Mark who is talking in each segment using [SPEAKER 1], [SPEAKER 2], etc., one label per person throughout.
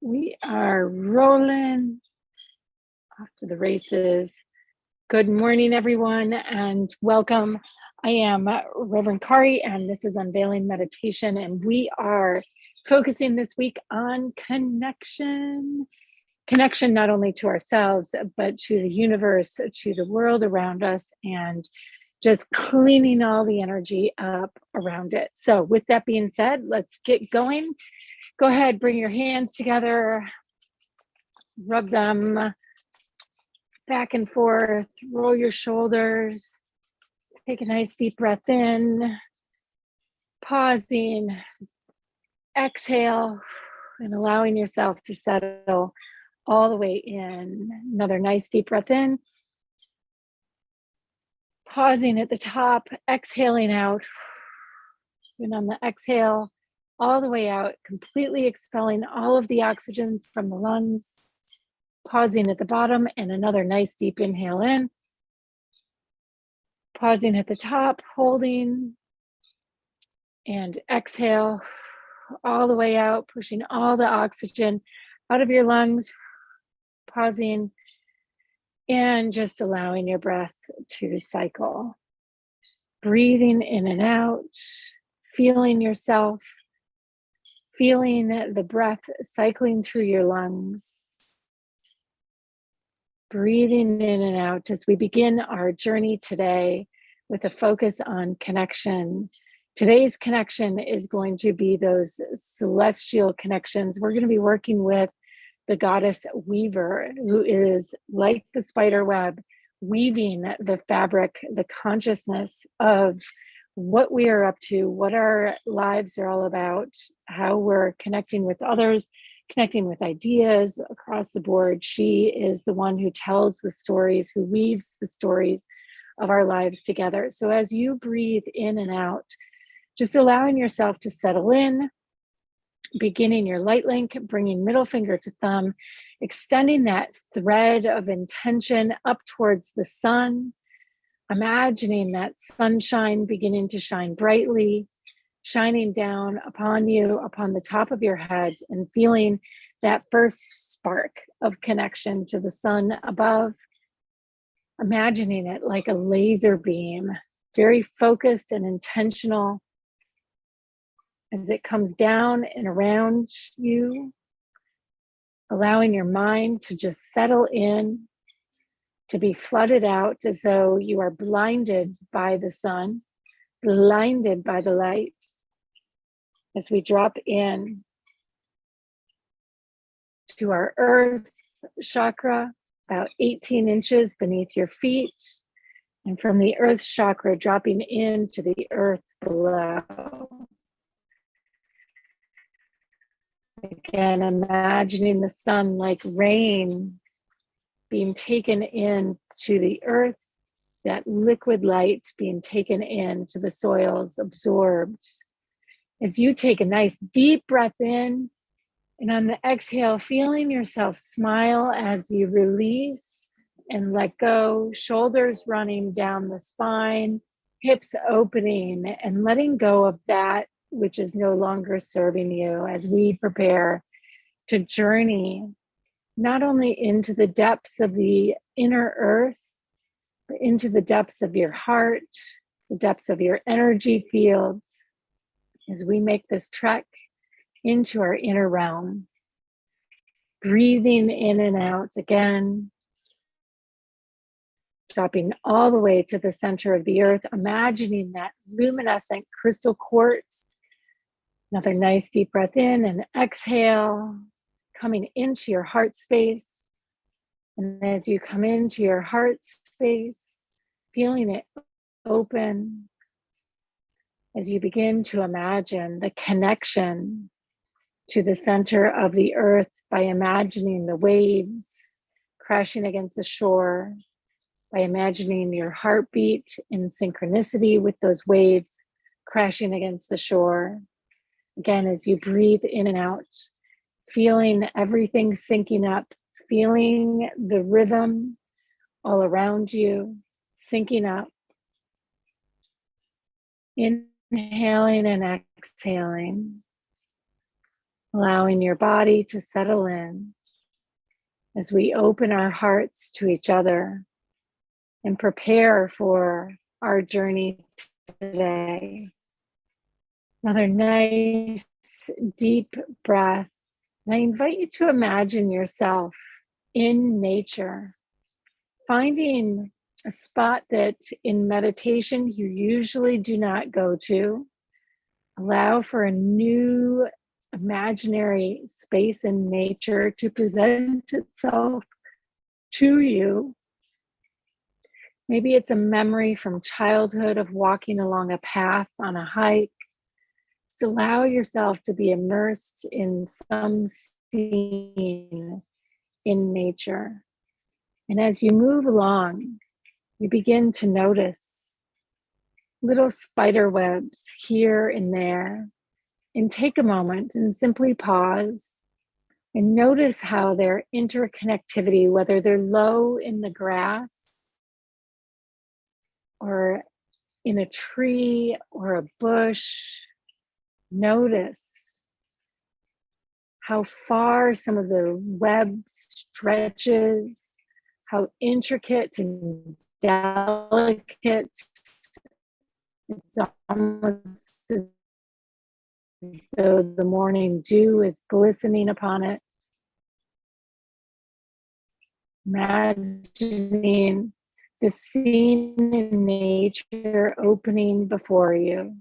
[SPEAKER 1] We are rolling off to the races. Good morning, everyone, and welcome. I am Reverend Kari, and this is Unveiling Meditation, and we are focusing this week on connection. Connection not only to ourselves, but to the universe, to the world around us, and just cleaning all the energy up around it. So with that being said, let's get going. Go ahead, bring your hands together, rub them back and forth, roll your shoulders, take a nice deep breath in, pausing, exhale, and allowing yourself to settle all the way in. Another nice deep breath in, pausing at the top, exhaling out, and on the exhale, all the way out, completely expelling all of the oxygen from the lungs. Pausing at the bottom, and another nice deep inhale in. Pausing at the top, holding, and exhale all the way out, pushing all the oxygen out of your lungs. Pausing, and just allowing your breath to cycle. Breathing in and out, feeling yourself, feeling the breath cycling through your lungs. Breathing in and out as we begin our journey today with a focus on connection. Today's connection is going to be those celestial connections. We're going to be working with the goddess Weaver, who is like the spider web, weaving the fabric, the consciousness of what we are up to, what our lives are all about, how we're connecting with others, connecting with ideas across the board. She is the one who tells the stories, who weaves the stories of our lives together. So as you breathe in and out, just allowing yourself to settle in, beginning your light link, bringing middle finger to thumb, extending that thread of intention up towards the sun, imagining that sunshine beginning to shine brightly, shining down upon you, upon the top of your head, and feeling that first spark of connection to the sun above, imagining it like a laser beam, very focused and intentional as it comes down and around you, allowing your mind to just settle in, to be flooded out as though you are blinded by the sun, blinded by the light. As we drop in to our earth chakra, about 18 inches beneath your feet, and from the earth chakra dropping into the earth below. Again, imagining the sun like rain being taken in to the earth, that liquid light being taken into the soils, absorbed. As you take a nice deep breath in, and on the exhale, feeling yourself smile as you release and let go, shoulders running down the spine, hips opening, and letting go of that which is no longer serving you as we prepare to journey not only into the depths of the inner earth, but into the depths of your heart, the depths of your energy fields, as we make this trek into our inner realm. Breathing in and out again, dropping all the way to the center of the earth, imagining that luminescent crystal quartz. Another nice deep breath in and exhale, coming into your heart space. And as you come into your heart space, feeling it open, as you begin to imagine the connection to the center of the earth by imagining the waves crashing against the shore, by imagining your heartbeat in synchronicity with those waves crashing against the shore. Again, as you breathe in and out, feeling everything syncing up, feeling the rhythm all around you, syncing up, inhaling and exhaling. allowing your body to settle in as we open our hearts to each other and prepare for our journey today. Another nice deep breath. And I invite you to imagine yourself in nature, finding a spot that in meditation you usually do not go to. Allow for a new imaginary space in nature to present itself to you. Maybe it's a memory from childhood of walking along a path on a hike. Just allow yourself to be immersed in some scene in nature. And as you move along, you begin to notice little spider webs here and there. And take a moment and simply pause and notice how their interconnectivity, whether they're low in the grass or in a tree or a bush, notice how far some of the web stretches, how intricate and delicate. It's almost as though the morning dew is glistening upon it. Imagining the scene in nature opening before you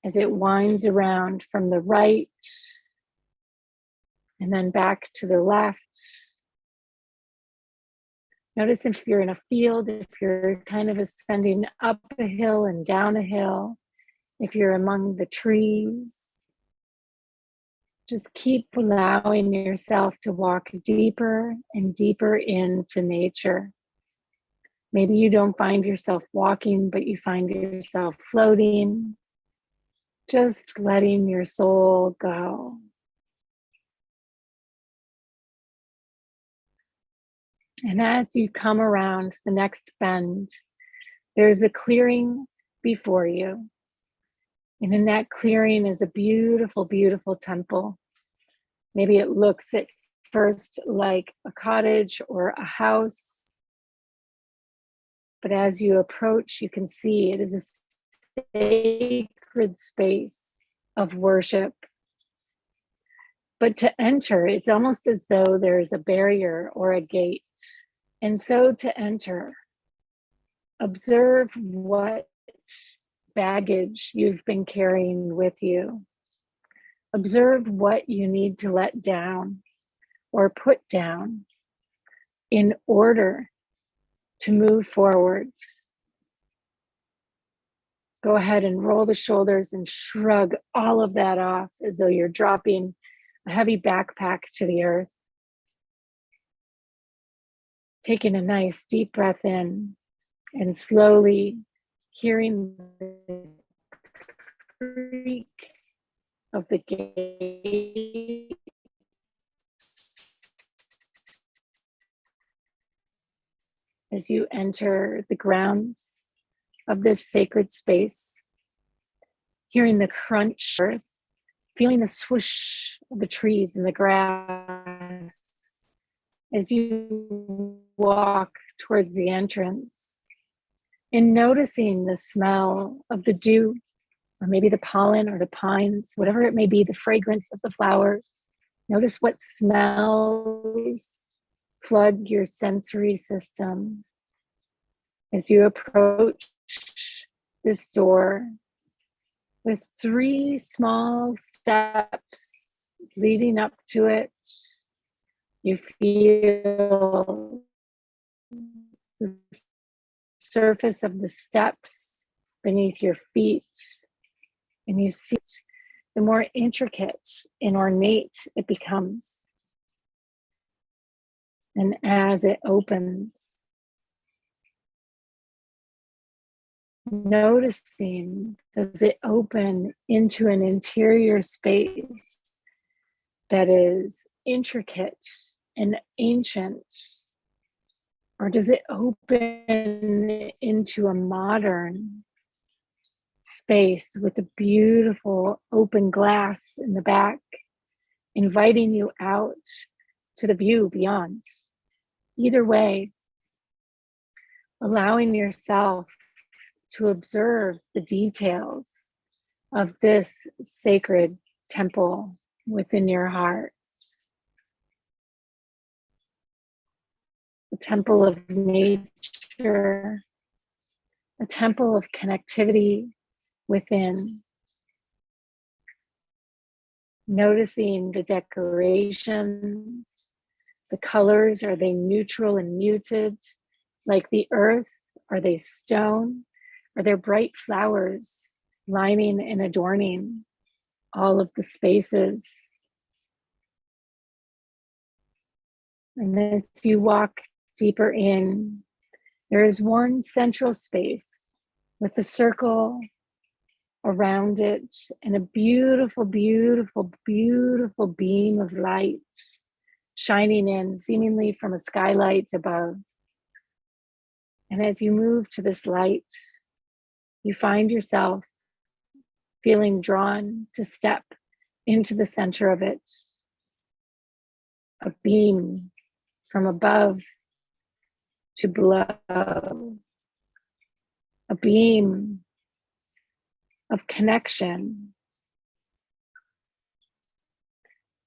[SPEAKER 1] as it winds around from the right and then back to the left. Notice if you're in a field, if you're kind of ascending up a hill and down a hill, if you're among the trees. Just keep allowing yourself to walk deeper and deeper into nature. Maybe you don't find yourself walking, but you find yourself floating, just letting your soul go. And as you come around the next bend, there's a clearing before you. And in that clearing is a beautiful, beautiful temple. Maybe it looks at first like a cottage or a house. But as you approach, you can see it is a sacred space of worship. But to enter, it's almost as though there's a barrier or a gate. And so to enter, observe what baggage you've been carrying with you. Observe what you need to let down or put down in order to move forward. Go ahead and roll the shoulders and shrug all of that off as though you're dropping a heavy backpack to the earth. Taking a nice deep breath in and slowly hearing the creak of the gate as you enter the grounds of this sacred space, hearing the crunch of earth, feeling the swoosh of the trees and the grass as you walk towards the entrance, and noticing the smell of the dew, or maybe the pollen or the pines, whatever it may be, the fragrance of the flowers. Notice what smells flood your sensory system as you approach this door with 3 small steps leading up to it. You feel the surface of the steps beneath your feet, and you see the more intricate and ornate it becomes. And as it opens, noticing, does it open into an interior space that is intricate and ancient? Or does it open into a modern space with a beautiful open glass in the back inviting you out to the view beyond. Either way, allowing yourself to observe the details of this sacred temple within your heart. The temple of nature, a temple of connectivity within. Noticing the decorations, the colors, are they neutral and muted like the earth? Are they stone? Are there bright flowers lining and adorning all of the spaces? And as you walk deeper in, there is one central space with a circle around it and a beautiful, beautiful, beautiful beam of light shining in seemingly from a skylight above. And as you move to this light, you find yourself feeling drawn to step into the center of it. A beam from above to below. A beam of connection.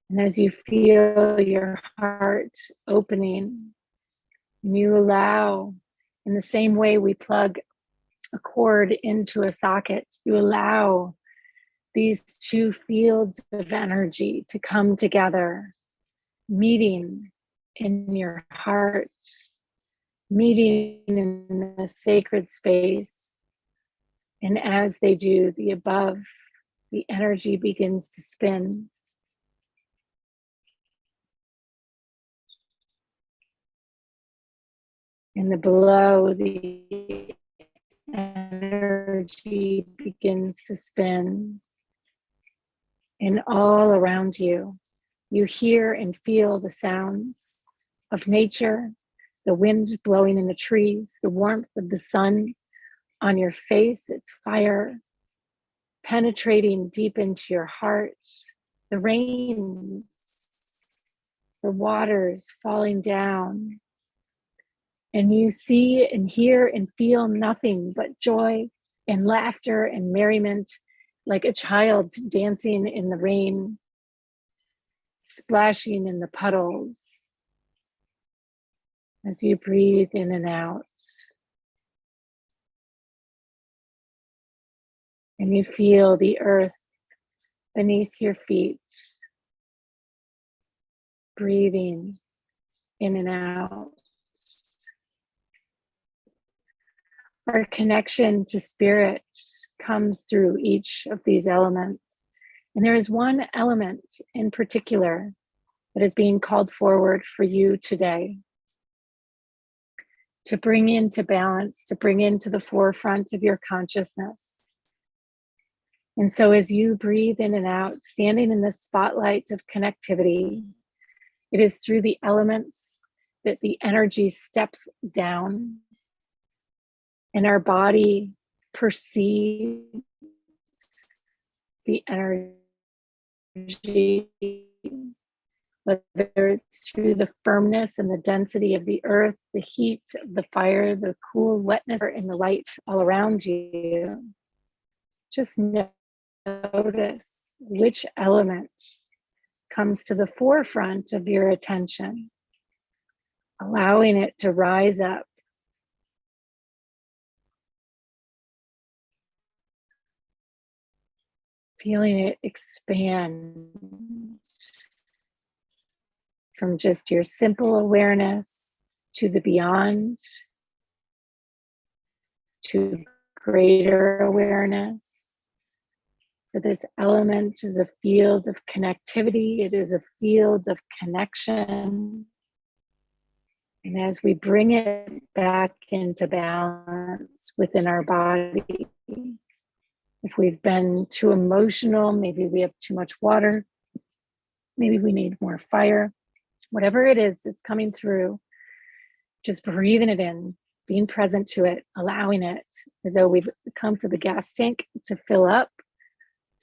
[SPEAKER 1] And as you feel your heart opening, and you allow, in the same way we plug a cord into a socket, you allow these two fields of energy to come together, meeting in your heart, meeting in the sacred space. And as they do, the above, the energy begins to spin. And the below, the energy begins to spin. And all around you, you hear and feel the sounds of nature, the wind blowing in the trees, the warmth of the sun on your face, its fire penetrating deep into your heart, the rain, the waters falling down, and you see and hear and feel nothing but joy and laughter and merriment, like a child dancing in the rain, splashing in the puddles as you breathe in and out. And you feel the earth beneath your feet, breathing in and out. Our connection to spirit comes through each of these elements. And there is one element in particular that is being called forward for you today to bring into balance, to bring into the forefront of your consciousness. And so as you breathe in and out, standing in the spotlight of connectivity, it is through the elements that the energy steps down and our body perceives the energy, whether it's through the firmness and the density of the earth, the heat of the fire, the cool wetness and the light all around you. Just notice which element comes to the forefront of your attention, allowing it to rise up. Feeling it expand from just your simple awareness to the beyond, to greater awareness. For this element is a field of connectivity, it is a field of connection. And as we bring it back into balance within our body, if we've been too emotional, maybe we have too much water, maybe we need more fire, whatever it is that's coming through, just breathing it in, being present to it, allowing it as though we've come to the gas tank to fill up,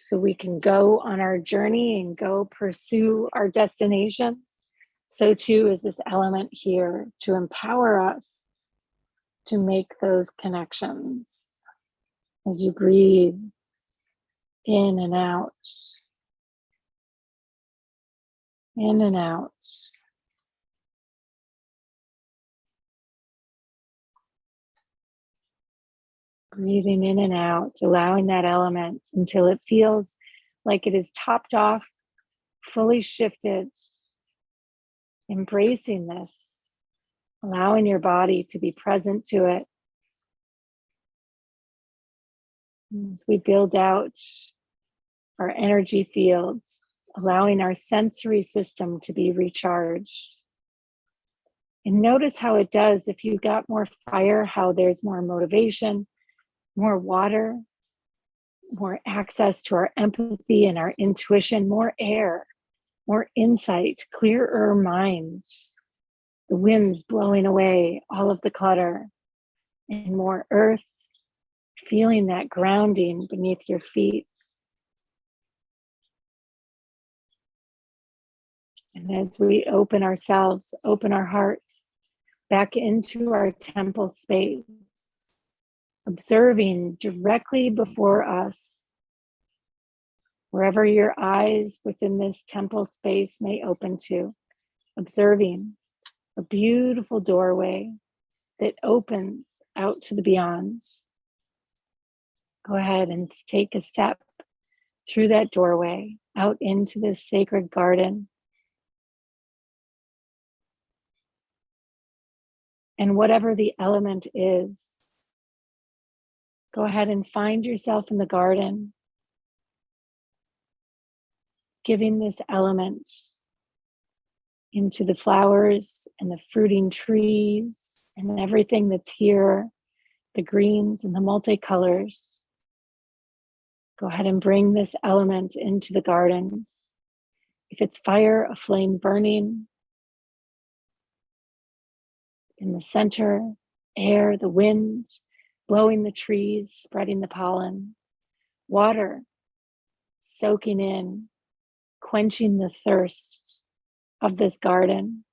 [SPEAKER 1] so we can go on our journey and go pursue our destinations. So too is this element here to empower us to make those connections. As you breathe in and out, in and out. Breathing in and out, allowing that element until it feels like it is topped off, fully shifted, embracing this, allowing your body to be present to it. As we build out our energy fields, allowing our sensory system to be recharged. And notice how it does if you got more fire, how there's more motivation, more water, more access to our empathy and our intuition, more air, more insight, clearer minds, the winds blowing away all of the clutter, and more earth, feeling that grounding beneath your feet. And as we open ourselves, open our hearts back into our temple space, observing directly before us, wherever your eyes within this temple space may open to, observing a beautiful doorway that opens out to the beyond. Go ahead and take a step through that doorway out into this sacred garden. And whatever the element is, go ahead and find yourself in the garden, giving this element into the flowers and the fruiting trees and everything that's here, the greens and the multicolors. Go ahead and bring this element into the gardens. If it's fire, a flame burning. In the center, air, the wind, blowing the trees, spreading the pollen. Water, soaking in, quenching the thirst of this garden.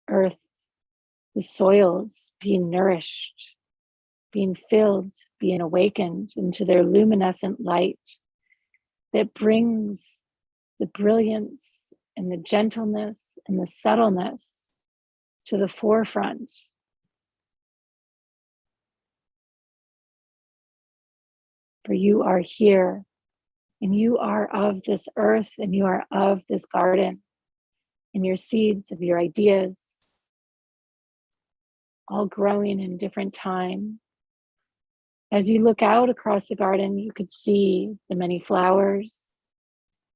[SPEAKER 1] Earth, the soils being nourished, being filled, being awakened into their luminescent light that brings the brilliance and the gentleness and the subtleness to the forefront. For you are here, and you are of this earth, and you are of this garden, and your seeds of your ideas, all growing in different time. As you look out across the garden, you could see the many flowers,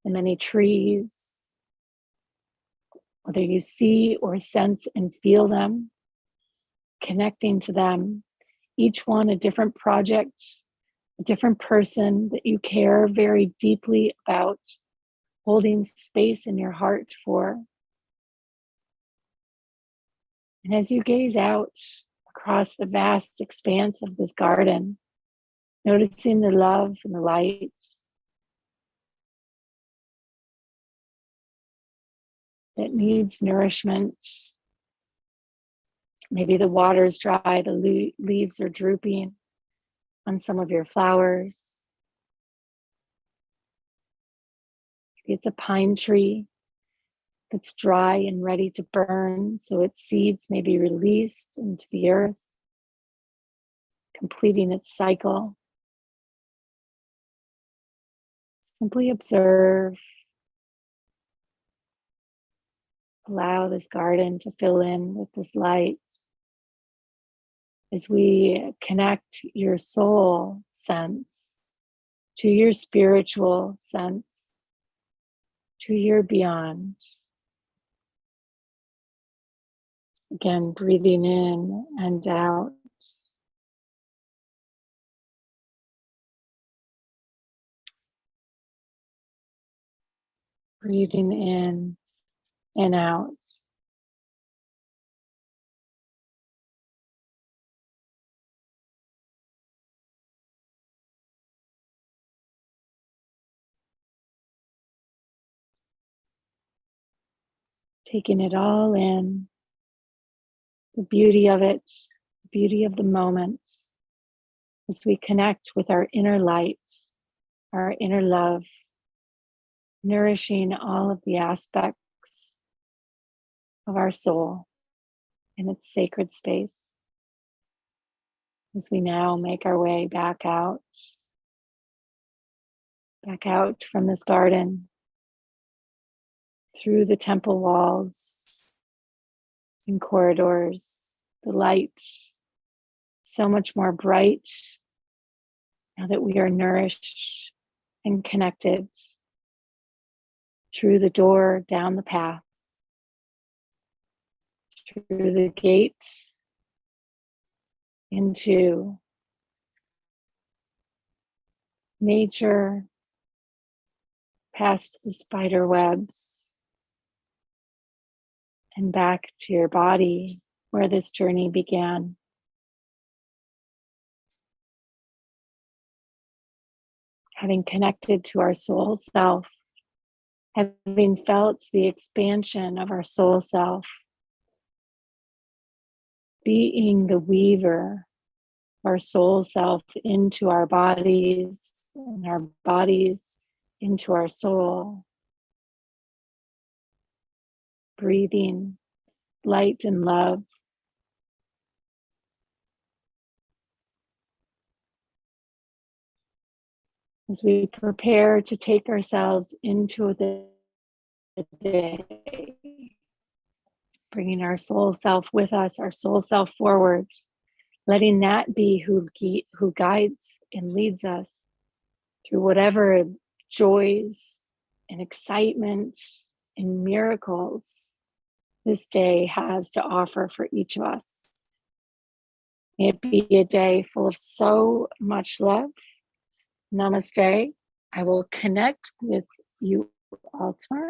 [SPEAKER 1] the many trees. Whether you see or sense and feel them, connecting to them, each one a different project, a different person that you care very deeply about, holding space in your heart for. And as you gaze out across the vast expanse of this garden, noticing the love and the light, that needs nourishment. Maybe the water's dry, the leaves are drooping on some of your flowers. Maybe it's a pine tree that's dry and ready to burn, so its seeds may be released into the earth, completing its cycle. Simply observe. Allow this garden to fill in with this light as we connect your soul sense to your spiritual sense, to your beyond. Again, breathing in and out. Breathing in and out. taking it all in, the beauty of it, the beauty of the moment, as we connect with our inner light, our inner love, nourishing all of the aspects of our soul in its sacred space. As we now make our way back out from this garden, through the temple walls and corridors, the light so much more bright now that we are nourished and connected, through the door, down the path, through the gate, into nature, past the spider webs, and back to your body where this journey began. Having connected to our soul self, having felt the expansion of our soul self, being the weaver of our soul self into our bodies, and our bodies into our soul, breathing light and love. As we prepare to take ourselves into the day, bringing our soul self with us, our soul self forward, letting that be who guides and leads us through whatever joys and excitement and miracles this day has to offer for each of us. May it be a day full of so much love. Namaste. I will connect with you all tomorrow.